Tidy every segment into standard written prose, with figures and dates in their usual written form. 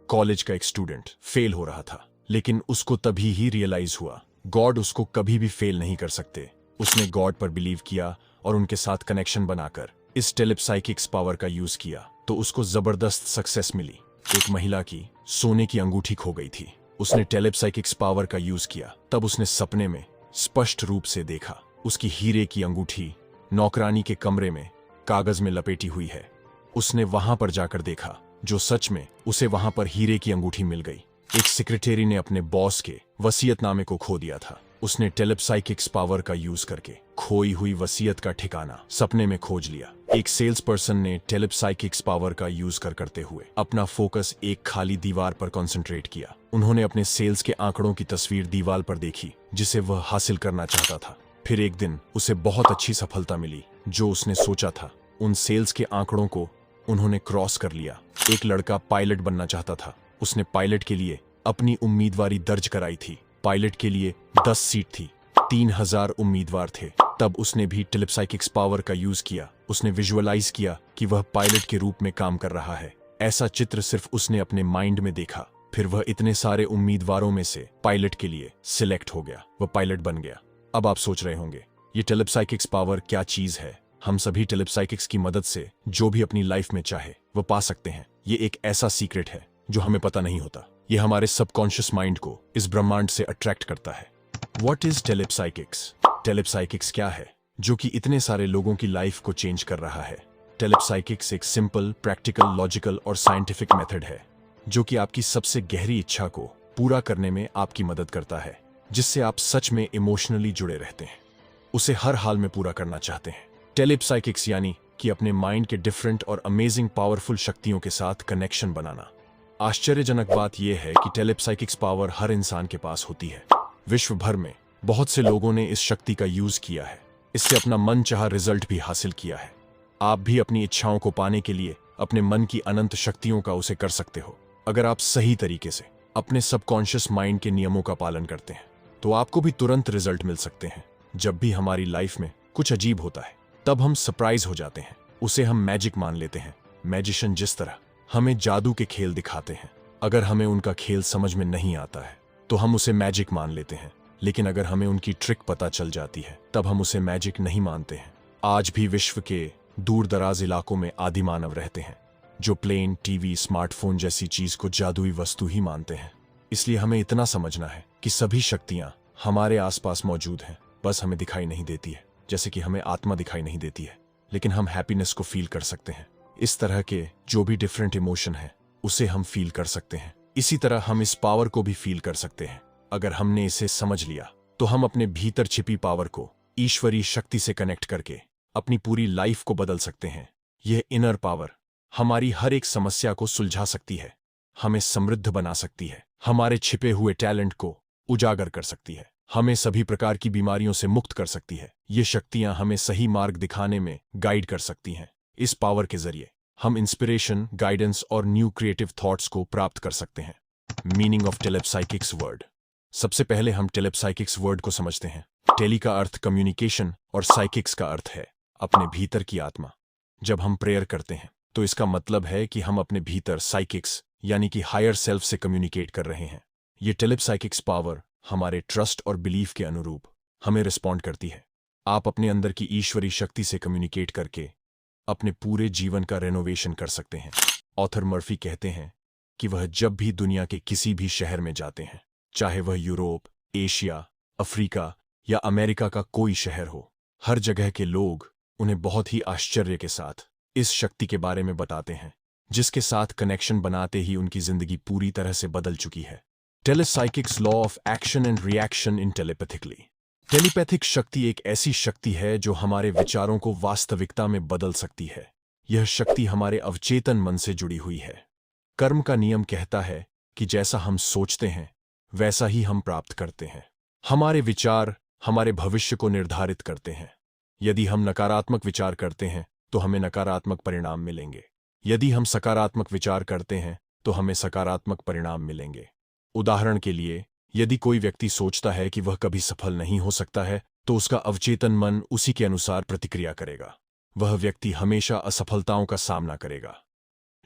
College का एक student fail हो रहा था, लेकिन उसको तभी ही रियलाइज हुआ गॉड उसको कभी भी फेल नहीं कर सकते। उसने गॉड पर बिलीव किया और उनके साथ कनेक्शन बनाकर इस टेलीपसाइकिक्स पावर का यूज किया तो उसको जबरदस्त सक्सेस मिली। एक महिला की सोने की अंगूठी खो गई थी। उसने टेलीपसाइकिक्स पावर का यूज किया, तब उसने सपने में स्पष्ट रूप से देखा उसकी हीरे की अंगूठी नौकरानी के कमरे में कागज में लपेटी हुई है। उसने वहां पर जाकर देखा, जो सच में उसे वहां पर हीरे की अंगूठी मिल गई। एक सेक्रेटरी ने अपने बॉस के वसीयतनामे को खो दिया था। उसने टेलीपसाइकिक्स पावर का यूज करके खोई हुई वसीयत का ठिकाना सपने में खोज लिया। एक सेल्स पर्सन ने टेलीपसाइकिक्स पावर का यूज करते हुए अपना फोकस एक खाली दीवार पर कंसंट्रेट किया। उन्होंने अपने सेल्स के आंकड़ों की तस्वीर दीवार पर देखी जिसे वह हासिल करना चाहता था। फिर एक दिन उसे बहुत अच्छी सफलता मिली। जो उसने सोचा था उन सेल्स के आंकड़ों को उन्होंने क्रॉस कर लिया। एक लड़का पायलट बनना चाहता था। उसने पायलट के लिए अपनी उम्मीदवारी दर्ज कराई थी। पायलट के लिए 10 सीट थी, 3000 उम्मीदवार थे। तब उसने भी टेलीपसाइकिक्स पावर का यूज किया। उसने विजुअलाइज किया कि वह पायलट के रूप में काम कर रहा है। ऐसा चित्र सिर्फ उसने अपने माइंड में देखा। फिर वह इतने सारे उम्मीदवारों में से पायलट के लिए सिलेक्ट हो गया। वह पायलट बन गया। अब आप सोच रहे होंगे ये टेलीपसाइकिक्स पावर क्या चीज है। हम सभी टेलीपसाइकिक्स की मदद से जो भी अपनी लाइफ में चाहे वह पा सकते हैं। ये एक ऐसा सीक्रेट है जो हमें पता नहीं होता। ये हमारे सबकॉन्शियस माइंड को इस ब्रह्मांड से अट्रैक्ट करता है। What is टेलीपसाइकिक्स? टेलीपसाइकिक्स क्या है जो कि इतने सारे लोगों की लाइफ को चेंज कर रहा है? टेलीपसाइकिक्स एक सिंपल, प्रैक्टिकल, लॉजिकल और साइंटिफिक मेथड है जो कि आपकी सबसे गहरी इच्छा को पूरा करने में आपकी मदद करता है, जिससे आप सच में इमोशनली जुड़े रहते हैं, उसे हर हाल में पूरा करना चाहते हैं। टेलीपसाइकिक्स यानी कि अपने माइंड के डिफरेंट और अमेजिंग पावरफुल शक्तियों के साथ कनेक्शन बनाना। आश्चर्यजनक बात यह है कि टेलीपसाइकिक्स पावर हर इंसान के पास होती है। विश्व भर में बहुत से लोगों ने इस शक्ति का यूज किया है। इससे अपना मनचाहा रिजल्ट भी हासिल किया है। आप भी अपनी इच्छाओं को पाने के लिए अपने मन की अनंत शक्तियों का उसे कर सकते हो। अगर आप सही तरीके से अपने सबकॉन्शियस माइंड के नियमों का पालन करते हैं तो आपको भी तुरंत रिजल्ट मिल सकते हैं। जब भी हमारी लाइफ में कुछ अजीब होता है तब हम सरप्राइज हो जाते हैं। उसे हम मैजिक मान लेते हैं। मैजिशियन जिस तरह हमें जादू के खेल दिखाते हैं, अगर हमें उनका खेल समझ में नहीं आता है तो हम उसे मैजिक मान लेते हैं। लेकिन अगर हमें उनकी ट्रिक पता चल जाती है तब हम उसे मैजिक नहीं मानते हैं। आज भी विश्व के दूर दराज इलाकों में आदि मानव रहते हैं जो प्लेन, टीवी, स्मार्टफोन जैसी चीज को जादुई वस्तु ही मानते हैं। इसलिए हमें इतना समझना है कि सभी शक्तियां हमारे आसपास मौजूद हैं, बस हमें दिखाई नहीं देती है। जैसे कि हमें आत्मा दिखाई नहीं देती है लेकिन हम हैप्पीनेस को फील कर सकते हैं। इस तरह के जो भी डिफरेंट इमोशन है उसे हम फील कर सकते हैं। इसी तरह हम इस पावर को भी फील कर सकते हैं। अगर हमने इसे समझ लिया तो हम अपने भीतर छिपी पावर को ईश्वरीय शक्ति से कनेक्ट करके अपनी पूरी लाइफ को बदल सकते हैं। यह इनर पावर हमारी हर एक समस्या को सुलझा सकती है, हमें समृद्ध बना सकती है, हमारे छिपे हुए टैलेंट को उजागर कर सकती है, हमें सभी प्रकार की बीमारियों से मुक्त कर सकती है। ये शक्तियां हमें सही मार्ग दिखाने में गाइड कर सकती हैं। इस पावर के जरिए हम इंस्पिरेशन, गाइडेंस और न्यू क्रिएटिव थॉट्स को प्राप्त कर सकते हैं। Meaning of telepsychics word. सबसे पहले हम टेलीपसाइकिक्स वर्ड को समझते हैं। टेली का अर्थ कम्युनिकेशन और साइकिक्स का अर्थ है अपने भीतर की आत्मा। जब हम प्रेयर करते हैं तो इसका मतलब है कि हम अपने भीतर साइकिक्स यानी कि हायर सेल्फ से कम्युनिकेट कर रहे हैं। ये टेलीपसाइकिक्स पावर हमारे ट्रस्ट और बिलीफ के अनुरूप हमें रिस्पॉन्ड करती है। आप अपने अंदर की ईश्वरीय शक्ति से कम्युनिकेट करके अपने पूरे जीवन का रेनोवेशन कर सकते हैं। ऑथर मर्फी कहते हैं कि वह जब भी दुनिया के किसी भी शहर में जाते हैं, चाहे वह यूरोप, एशिया, अफ्रीका या अमेरिका का कोई शहर हो, हर जगह के लोग उन्हें बहुत ही आश्चर्य के साथ इस शक्ति के बारे में बताते हैं, जिसके साथ कनेक्शन बनाते ही उनकी जिंदगी पूरी तरह से बदल चुकी है। Telepsychics law of action and reaction in telepathically. Telepathic शक्ति एक ऐसी शक्ति है जो हमारे विचारों को वास्तविकता में बदल सकती है। यह शक्ति हमारे अवचेतन मन से जुड़ी हुई है। कर्म का नियम कहता है कि जैसा हम सोचते हैं वैसा ही हम प्राप्त करते हैं। हमारे विचार हमारे भविष्य को निर्धारित करते हैं। यदि हम नकारात्मक विचार करते हैं तो हमें नकारात्मक परिणाम मिलेंगे। यदि हम सकारात्मक विचार करते हैं तो हमें सकारात्मक परिणाम मिलेंगे। उदाहरण के लिए, यदि कोई व्यक्ति सोचता है कि वह कभी सफल नहीं हो सकता है तो उसका अवचेतन मन उसी के अनुसार प्रतिक्रिया करेगा। वह व्यक्ति हमेशा असफलताओं का सामना करेगा।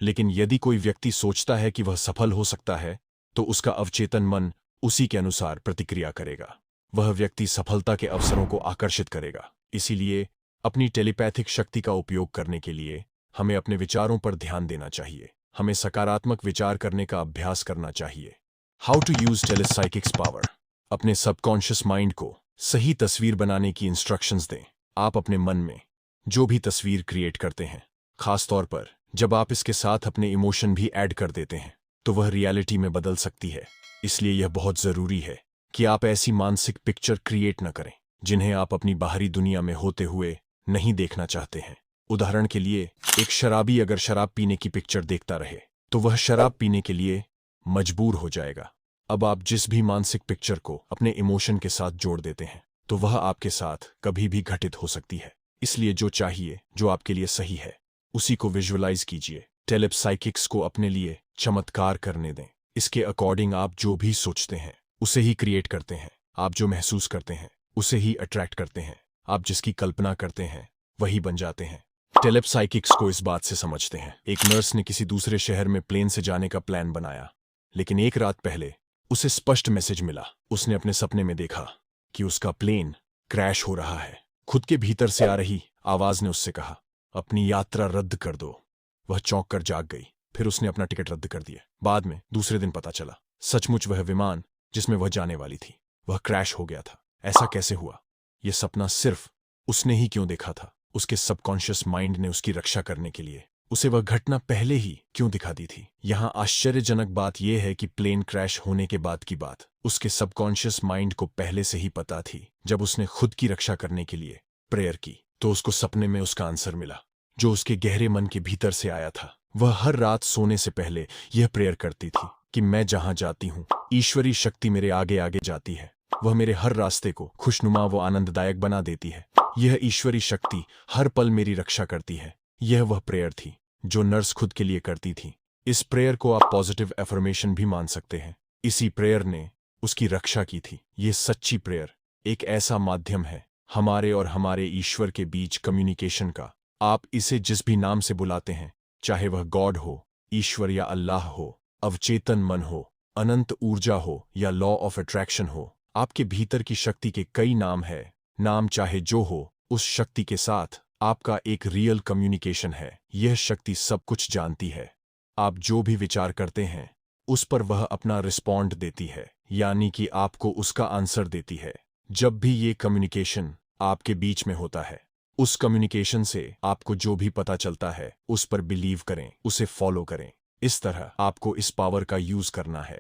लेकिन यदि कोई व्यक्ति सोचता है कि वह सफल हो सकता है, तो उसका अवचेतन मन उसी के अनुसार प्रतिक्रिया करेगा। वह व्यक्ति सफलता के अवसरों को आकर्षित करेगा। इसीलिए अपनी टेलीपैथिक शक्ति का उपयोग करने के लिए हमें अपने विचारों पर ध्यान देना चाहिए। हमें सकारात्मक विचार करने का अभ्यास करना चाहिए। How to use telepsychics power. अपने सबकॉन्शियस माइंड को सही तस्वीर बनाने की इंस्ट्रक्शंस दें। आप अपने मन में जो भी तस्वीर क्रिएट करते हैं, खासतौर पर जब आप इसके साथ अपने इमोशन भी ऐड कर देते हैं, तो वह रियलिटी में बदल सकती है। इसलिए यह बहुत जरूरी है कि आप ऐसी मानसिक पिक्चर क्रिएट न करें जिन्हें आप अपनी बाहरी दुनिया में होते हुए नहीं देखना चाहते हैं। उदाहरण के लिए, एक शराबी अगर शराब पीने की पिक्चर देखता रहे तो वह शराब पीने के लिए मजबूर हो जाएगा। अब आप जिस भी मानसिक पिक्चर को अपने इमोशन के साथ जोड़ देते हैं, तो वह आपके साथ कभी भी घटित हो सकती है। इसलिए जो चाहिए, जो आपके लिए सही है, उसी को विजुअलाइज कीजिए। टेलीसाइकिक्स को अपने लिए चमत्कार करने दें। इसके अकॉर्डिंग आप जो भी सोचते हैं उसे ही क्रिएट करते हैं। आप जो महसूस करते हैं उसे ही अट्रैक्ट करते हैं। आप जिसकी कल्पना करते हैं वही बन जाते हैं। टेलीसाइकिक्स को इस बात से समझते हैं। एक नर्स ने किसी दूसरे शहर में प्लेन से जाने का प्लान बनाया, लेकिन एक रात पहले उसे स्पष्ट मैसेज मिला। उसने अपने सपने में देखा कि उसका प्लेन क्रैश हो रहा है। खुद के भीतर से आ रही आवाज ने उससे कहा, अपनी यात्रा रद्द कर दो। वह चौंक कर जाग गई। फिर उसने अपना टिकट रद्द कर दिया। बाद में दूसरे दिन पता चला, सचमुच वह विमान जिसमें वह जाने वाली थी, वह क्रैश हो गया था। ऐसा कैसे हुआ? यह सपना सिर्फ उसने ही क्यों देखा था? उसके सबकॉन्शियस माइंड ने उसकी रक्षा करने के लिए उसे वह घटना पहले ही क्यों दिखा दी थी? यहां आश्चर्यजनक बात यह है कि प्लेन क्रैश होने के बाद की बात उसके सबकॉन्शियस माइंड को पहले से ही पता थी। जब उसने खुद की रक्षा करने के लिए प्रेयर की, तो उसको सपने में उसका आंसर मिला, जो उसके गहरे मन के भीतर से आया था। वह हर रात सोने से पहले यह प्रेयर करती थी कि मैं जहां जाती हूं, ईश्वरीय शक्ति मेरे आगे आगे जाती है। वह मेरे हर रास्ते को खुशनुमा व आनंददायक बना देती है। यह ईश्वरीय शक्ति हर पल मेरी रक्षा करती है। यह वह प्रेयर थी जो नर्स खुद के लिए करती थी। इस प्रेयर को आप पॉजिटिव एफर्मेशन भी मान सकते हैं। इसी प्रेयर ने उसकी रक्षा की थी। यह सच्ची प्रेयर एक ऐसा माध्यम है हमारे और हमारे ईश्वर के बीच कम्युनिकेशन का। आप इसे जिस भी नाम से बुलाते हैं, चाहे वह गॉड हो, ईश्वर या अल्लाह हो, अवचेतन मन हो, अनंत ऊर्जा हो या लॉ ऑफ अट्रैक्शन हो, आपके भीतर की शक्ति के कई नाम है। नाम चाहे जो हो, उस शक्ति के साथ आपका एक रियल कम्युनिकेशन है। यह शक्ति सब कुछ जानती है। आप जो भी विचार करते हैं उस पर वह अपना रिस्पॉन्ड देती है, यानी कि आपको उसका आंसर देती है। जब भी ये कम्युनिकेशन आपके बीच में होता है, उस कम्युनिकेशन से आपको जो भी पता चलता है उस पर बिलीव करें, उसे फॉलो करें। इस तरह आपको इस पावर का यूज करना है।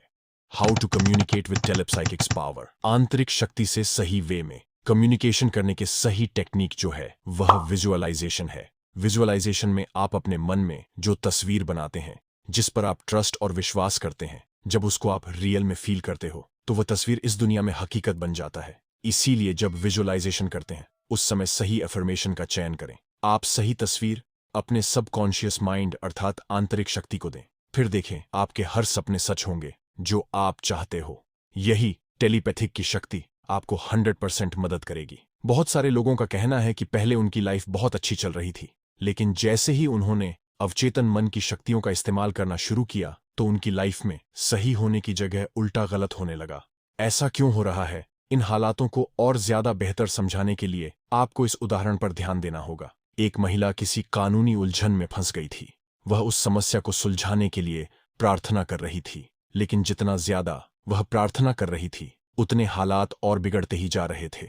How to communicate with telepsychics power. आंतरिक शक्ति से सही वे में कम्युनिकेशन करने के सही टेक्निक जो है वह विजुअलाइजेशन है। विजुअलाइजेशन में आप अपने मन में जो तस्वीर बनाते हैं, जिस पर आप ट्रस्ट और विश्वास करते हैं, जब उसको आप रियल में फील करते हो, तो वह तस्वीर इस दुनिया में हकीकत बन जाता है। इसीलिए जब विजुअलाइजेशन करते हैं उस समय सही अफर्मेशन का चयन करें। आप सही तस्वीर अपने सबकॉन्शियस माइंड अर्थात आंतरिक शक्ति को दें। फिर देखें, आपके हर सपने सच होंगे जो आप चाहते हो। यही टेलीपैथिक की शक्ति आपको 100% मदद करेगी। बहुत सारे लोगों का कहना है कि पहले उनकी लाइफ बहुत अच्छी चल रही थी, लेकिन जैसे ही उन्होंने अवचेतन मन की शक्तियों का इस्तेमाल करना शुरू किया, तो उनकी लाइफ में सही होने की जगह उल्टा गलत होने लगा। ऐसा क्यों हो रहा है? इन हालातों को और ज्यादा बेहतर समझाने के लिए आपको इस उदाहरण पर ध्यान देना होगा। एक महिला किसी कानूनी उलझन में फंस गई थी। वह उस समस्या को सुलझाने के लिए प्रार्थना कर रही थी, लेकिन जितना ज्यादा वह प्रार्थना कर रही थी, उतने हालात और बिगड़ते ही जा रहे थे।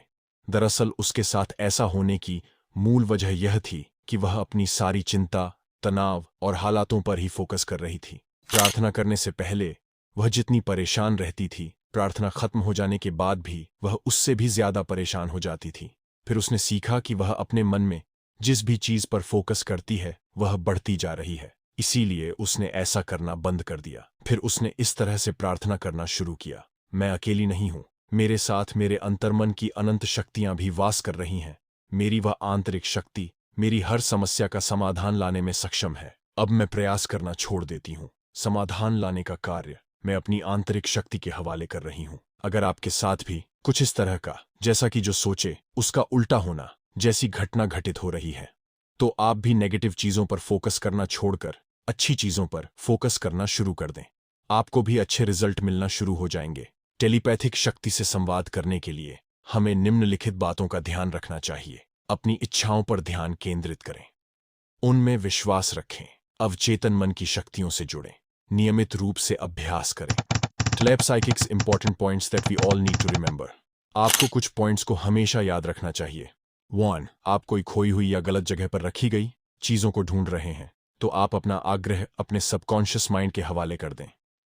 दरअसल उसके साथ ऐसा होने की मूल वजह यह थी कि वह अपनी सारी चिंता, तनाव और हालातों पर ही फोकस कर रही थी। प्रार्थना करने से पहले वह जितनी परेशान रहती थी, प्रार्थना खत्म हो जाने के बाद भी वह उससे भी ज्यादा परेशान हो जाती थी। फिर उसने सीखा कि वह अपने मन में जिस भी चीज पर फोकस करती है वह बढ़ती जा रही है। इसीलिए उसने ऐसा करना बंद कर दिया। फिर उसने इस तरह से प्रार्थना करना शुरू किया, मैं अकेली नहीं हूं, मेरे साथ मेरे अंतर्मन की अनंत शक्तियां भी वास कर रही हैं। मेरी वह आंतरिक शक्ति मेरी हर समस्या का समाधान लाने में सक्षम है। अब मैं प्रयास करना छोड़ देती हूं। समाधान लाने का कार्य मैं अपनी आंतरिक शक्ति के हवाले कर रही हूं। अगर आपके साथ भी कुछ इस तरह का, जैसा कि जो सोचे उसका उल्टा होना जैसी घटना घटित हो रही है, तो आप भी नेगेटिव चीजों पर फोकस करना छोड़कर अच्छी चीजों पर फोकस करना शुरू कर दें। आपको भी अच्छे रिजल्ट मिलना शुरू हो जाएंगे। टेलीपैथिक शक्ति से संवाद करने के लिए हमें निम्नलिखित बातों का ध्यान रखना चाहिए। अपनी इच्छाओं पर ध्यान केंद्रित करें, उनमें विश्वास रखें, अवचेतन मन की शक्तियों से जुड़ें, नियमित रूप से अभ्यास करें। Telepathics important points that we all need to remember. आपको कुछ पॉइंट्स को हमेशा याद रखना चाहिए। 1. आप कोई खोई हुई या गलत जगह पर रखी गई चीजों को ढूंढ रहे हैं तो आप अपना आग्रह अपने सबकॉन्शियस माइंड के हवाले कर दें।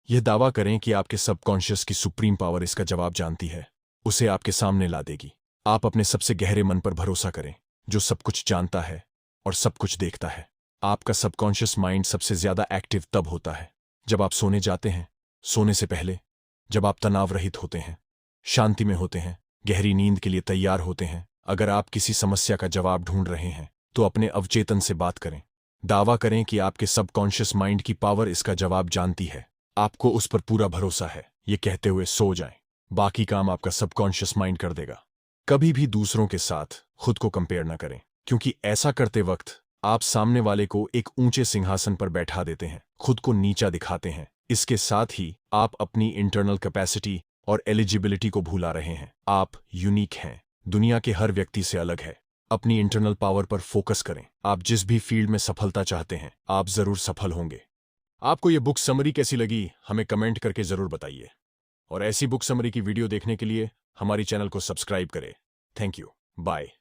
यह दावा करें कि आपके सबकॉन्शियस की सुप्रीम पावर इसका जवाब जानती है, उसे आपके सामने ला देगी। आप अपने सबसे गहरे मन पर भरोसा करें, जो सब कुछ जानता है और सब कुछ देखता है। आपका सबकॉन्शियस माइंड सबसे ज्यादा एक्टिव तब होता है जब आप सोने जाते हैं, सोने से पहले, जब आप तनाव रहित होते हैं, शांति में होते हैं, गहरी नींद के लिए तैयार होते हैं। अगर आप किसी समस्या का जवाब ढूंढ रहे हैं तो अपने अवचेतन से बात करें। दावा करें कि आपके सबकॉन्शियस माइंड की पावर इसका जवाब जानती है, आपको उस पर पूरा भरोसा है। ये कहते हुए सो जाएं, बाकी काम आपका सबकॉन्शियस माइंड कर देगा। कभी भी दूसरों के साथ खुद को कंपेयर न करें, क्योंकि ऐसा करते वक्त आप सामने वाले को एक ऊंचे सिंहासन पर बैठा देते हैं, खुद को नीचा दिखाते हैं। इसके साथ ही आप अपनी इंटरनल कैपेसिटी और एलिजिबिलिटी को भुला रहे हैं। आप यूनिक हैं, दुनिया के हर व्यक्ति से अलग है। अपनी इंटरनल पावर पर फोकस करें। आप जिस भी फील्ड में सफलता चाहते हैं, आप जरूर सफल होंगे। आपको यह बुक समरी कैसी लगी हमें कमेंट करके जरूर बताइए, और ऐसी बुक समरी की वीडियो देखने के लिए हमारी चैनल को सब्सक्राइब करें। Thank you, bye.